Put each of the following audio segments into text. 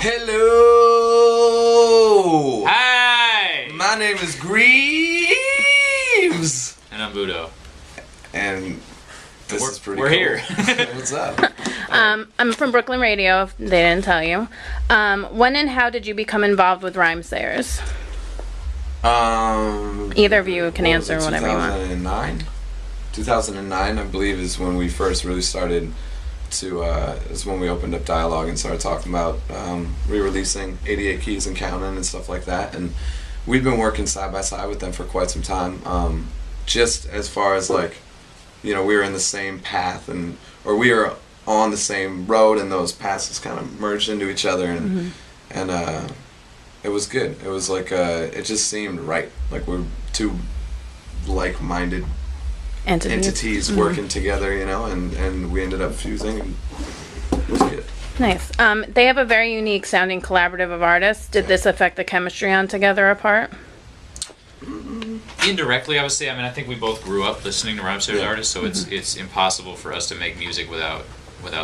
Hello! Hi! My name is Grieves! And I'm Budo. And this is pretty We're cool. here. What's up? I'm from Brooklyn Radio, if they didn't tell you. When and how did you become involved with Rhymesayers? Either of you can answer whatever you want. 2009, I believe, is when we first really started to, is when we opened up Dialogue and started talking about re-releasing 88 Keys and Counting and stuff like that. And we've been working side by side with them for quite some time. Just as far as like, you know, we were in the same path or we were on the same road, and those paths just kind of merged into each other, and it was good. It was like it just seemed right. Like we're two like-minded entities working together, you know, and we ended up fusing, and it was good. Nice. They have a very unique sounding collaborative of artists. Did this affect the chemistry on Together Apart? Indirectly, I would say. I mean, I think we both grew up listening to Rhymesayers artists, so it's impossible for us to make music without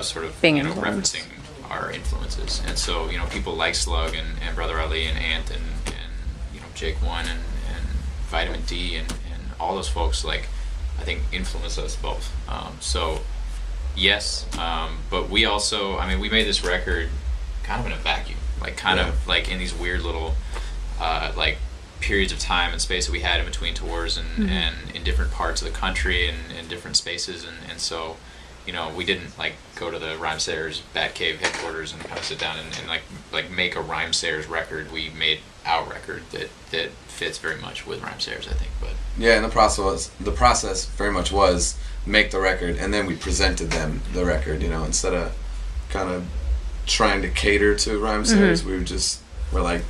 sort of being referencing our influences. And so, you know, people like Slug and Brother Ali and Ant and you know, Jake One and Vitamin D and all those folks, like, I think influenced us both. So yes, but we also, I mean, we made this record kind of in a vacuum, like kind of like in these weird little like periods of time and space that we had in between tours and in different parts of the country and in different spaces, and so, you know, we didn't like go to the Rhymesayers Batcave headquarters and kind of sit down and like make a Rhymesayers record. We made our record that fits very much with Rhymesayers, I think. But yeah, and the process very much was make the record, and then we presented them the record, you know, instead of kind of trying to cater to Rhymesayers. We're like,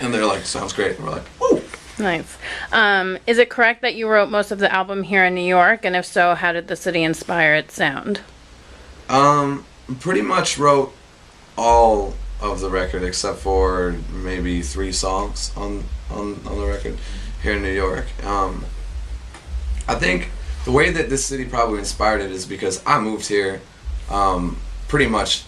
and they're like, sounds great, and we're like, woo. Nice. Is it correct that you wrote most of the album here in New York? And if so, how did the city inspire its sound? Pretty much wrote all of the record except for maybe 3 songs on the record here in New York. I think the way that this city probably inspired it is because I moved here pretty much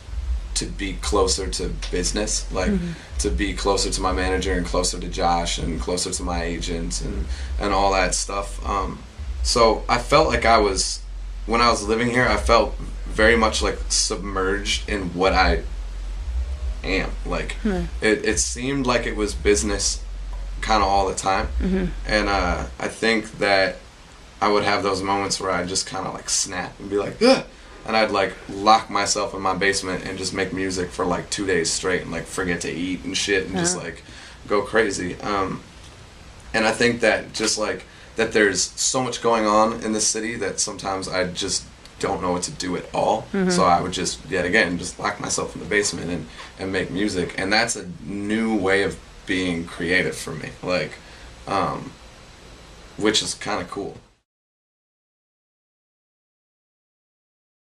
to be closer to business, like to be closer to my manager and closer to Josh and closer to my agents and all that stuff. So I felt like when I was living here, I felt very much like submerged in what I am. Like it seemed like it was business kind of all the time. And I think that I would have those moments where I just kind of like snap and be like, ugh! And I'd like lock myself in my basement and just make music for like 2 days straight and like forget to eat and shit and just like go crazy. And I think that just like that there's so much going on in the city that sometimes I just don't know what to do at all. So I would just, yet again, just lock myself in the basement and make music. And that's a new way of being creative for me, like, which is kind of cool.